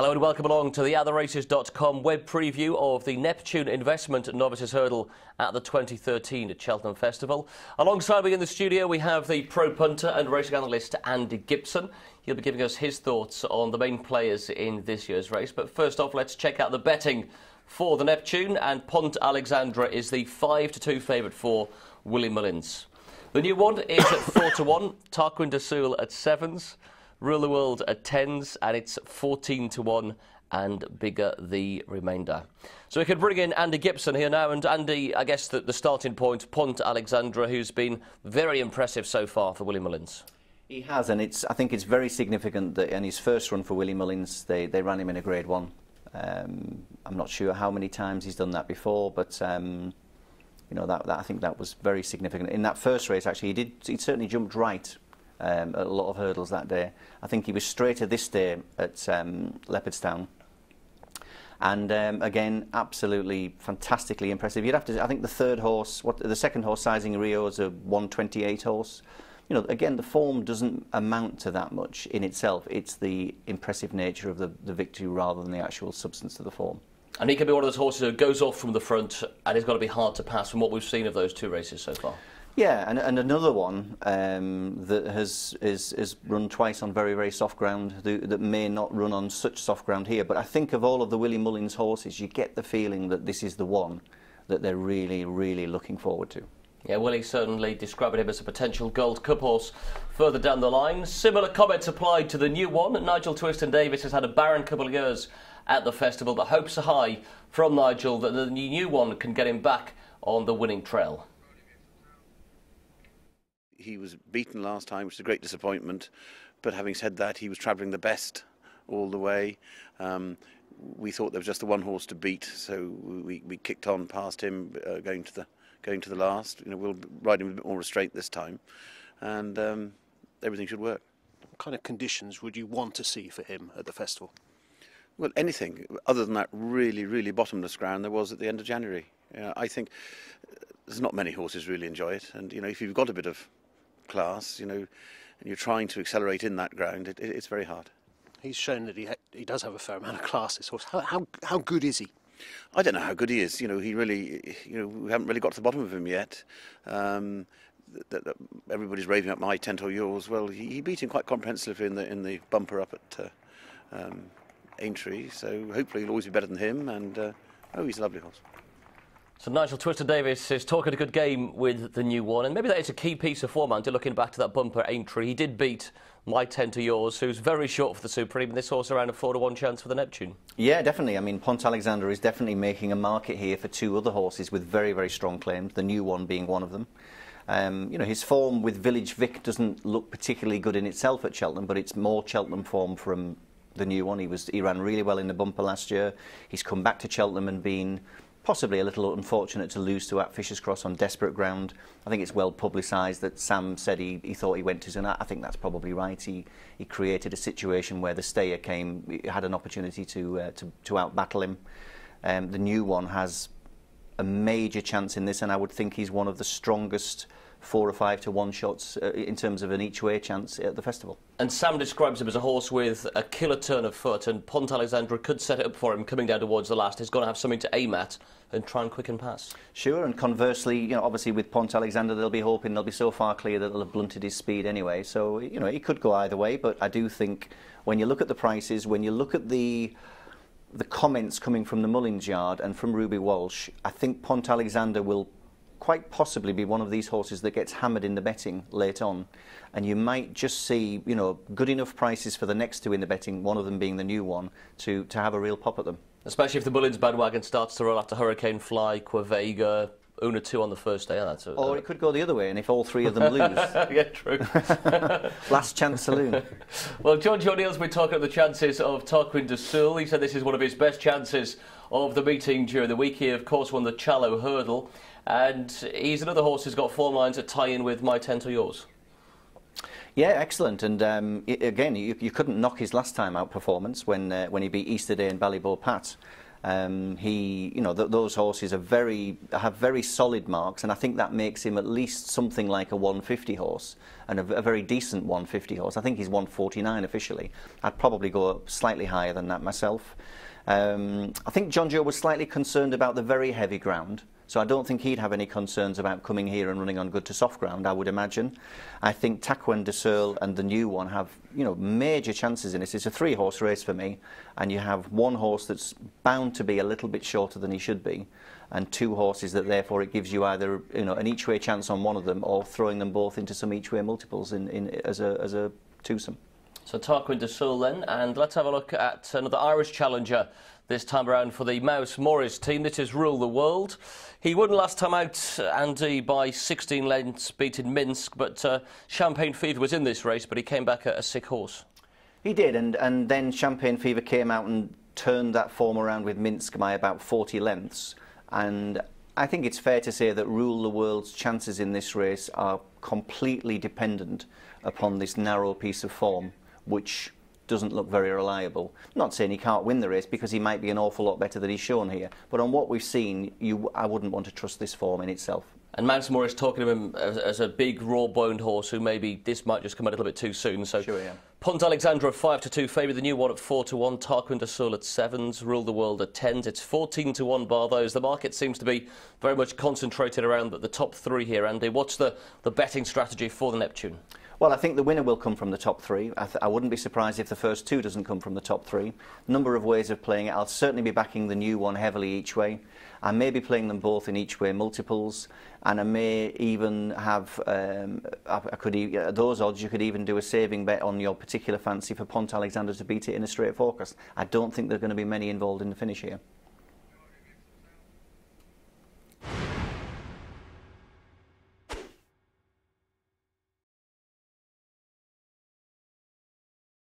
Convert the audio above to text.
Hello and welcome along to the otherraces.com web preview of the Neptune Investment Novices Hurdle at the 2013 Cheltenham Festival. Alongside me in the studio we have the pro punter and racing analyst Andy Gibson. He'll be giving us his thoughts on the main players in this year's race. But first off, let's check out the betting for the Neptune, and Pont Alexandre is the 5-2 favourite for Willie Mullins. The new one is at 4-1, Twiston-Davies at 7s. Rule the World at 10s, and it's 14-1 and bigger the remainder. So we could bring in Andy Gibson here now, and Andy, I guess the starting point, Pont Alexandre, who's been very impressive so far for Willie Mullins. He has, and I think it's very significant that in his first run for Willie Mullins, they ran him in a Grade 1. I'm not sure how many times he's done that before, but you know, I think that was very significant. In that first race, actually, he certainly jumped right at a lot of hurdles that day. I think he was straighter this day at Leopardstown, and again, absolutely fantastically impressive. You'd have to, I think, the second horse, Sizing Rio, is a 128 horse. You know, again, the form doesn't amount to that much in itself. It's the impressive nature of the victory rather than the actual substance of the form. And he can be one of those horses who goes off from the front, and it's got to be hard to pass from what we've seen of those two races so far. Yeah, and another one that has run twice on very, very soft ground, that may not run on such soft ground here. But I think of all of the Willie Mullins horses, you get the feeling that this is the one that they're really, really looking forward to. Yeah, Willie certainly describing him as a potential Gold Cup horse further down the line. Similar comments applied to the new one. Nigel Twiston-Davies has had a barren couple of years at the festival, but hopes are high from Nigel that the new one can get him back on the winning trail. He was beaten last time, which is a great disappointment, but having said that, he was travelling the best all the way. We thought there was just the one horse to beat, so we kicked on past him, going to the last. You know, we'll ride him with a bit more restraint this time, and everything should work. What kind of conditions would you want to see for him at the festival? Well, anything other than that really, really bottomless ground there was at the end of January. I think there's not many horses really enjoy it, and you know, if you've got a bit of class, you know, and you're trying to accelerate in that ground, it's very hard. He's shown that he does have a fair amount of class, this horse. How good is he? I don't know how good he is. You know, he really, you know, we haven't really got to the bottom of him yet. Everybody's raving up my Tent or Yours. Well, he beat him quite comprehensively in the bumper up at Aintree, so hopefully he'll always be better than him, and oh, he's a lovely horse. So Nigel Twiston-Davies is talking a good game with the new one, and maybe that is a key piece of form, Andy, looking back to that bumper Aintree. He did beat My Tent or Yours, who's very short for the Supreme, and this horse around a 4-1 chance for the Neptune. Yeah, definitely. I mean, Pont Alexandre is definitely making a market here for two other horses with very, very strong claims, the new one being one of them. You know, his form with Village Vic doesn't look particularly good in itself at Cheltenham, but it's more Cheltenham form from the new one. He ran really well in the bumper last year. He's come back to Cheltenham and been possibly a little unfortunate to lose to at Fisher's Cross on desperate ground. I think it's well publicised that Sam said he thought he went to Zunat. I think that's probably right. He created a situation where the stayer had an opportunity to out-battle him. The new one has a major chance in this, and I would think he's one of the strongest 4 or 5 to 1 shots in terms of an each-way chance at the festival. And Sam describes him as a horse with a killer turn of foot, and Pont Alexandre could set it up for him coming down towards the last. He's going to have something to aim at and try and quicken pass. Sure, and conversely, you know, obviously with Pont Alexandre, they'll be hoping they'll be so far clear that they'll have blunted his speed anyway. So, you know, it could go either way, but I do think when you look at the prices, when you look at the comments coming from the Mullins yard and from Ruby Walsh, I think Pont Alexandre will quite possibly be one of these horses that gets hammered in the betting late on, and you might just see, you know, good enough prices for the next two in the betting, one of them being the new one, to have a real pop at them. Especially if the Mullins bandwagon starts to roll after Hurricane Fly, Quavega, Una 2 on the first day. Or it could go the other way, and if all three of them lose. Yeah, true. Last chance saloon. Well, George O'Neill's been talking about the chances of Twiston-Davies. He said this is one of his best chances of the meeting during the week. He, of course, won the Challow Hurdle, and he's another horse who's got form lines that tie in with My Tent or Yours. Yeah, excellent. And again, you couldn't knock his last time out performance when he beat Easterday and Ballybor Pat. Those horses have very solid marks, and I think that makes him at least something like a 150 horse, and a very decent 150 horse. I think he's 149 officially. I'd probably go slightly higher than that myself. I think John Joe was slightly concerned about the very heavy ground, so I don't think he'd have any concerns about coming here and running on good to soft ground, I would imagine. I think Twiston-Davies and the new one have, major chances in this. It's a 3-horse race for me, and you have one horse that's bound to be a little bit shorter than he should be, and 2 horses that therefore it gives you either an each-way chance on one of them, or throwing them both into some each-way multiples as a twosome. So Twiston-Davies then, and let's have a look at another Irish challenger this time around for the Mouse Morris team. This is Rule the World. He won last time out, Andy, by 16 lengths, beating Minsk, but Champagne Fever was in this race, but he came back a sick horse. He did, and then Champagne Fever came out and turned that form around with Minsk by about 40 lengths, and I think it's fair to say that Rule the World's chances in this race are completely dependent upon this narrow piece of form, which doesn't look very reliable. Not saying he can't win the race, because he might be an awful lot better than he's shown here, but on what we've seen, I wouldn't want to trust this form in itself. And Mouse Morris talking of him as a big raw-boned horse who maybe this might just come a little bit too soon. So sure, yeah. Pont Alexandre at 5-2 favourite, the new one at 4-1, Twiston-Davies at 7s, Rule the World at 10s. It's 14-1 bar those. The market seems to be very much concentrated around the top 3 here. Andy, what's the betting strategy for the Neptune? Well, I think the winner will come from the top 3. I wouldn't be surprised if the first 2 doesn't come from the top 3. Number of ways of playing it. I'll certainly be backing the new one heavily each way. I may be playing them both in each way multiples, and I may even have those odds. You could even do a saving bet on your particular fancy for Pont Alexandre to beat it in a straight focus. I don't think there are going to be many involved in the finish here.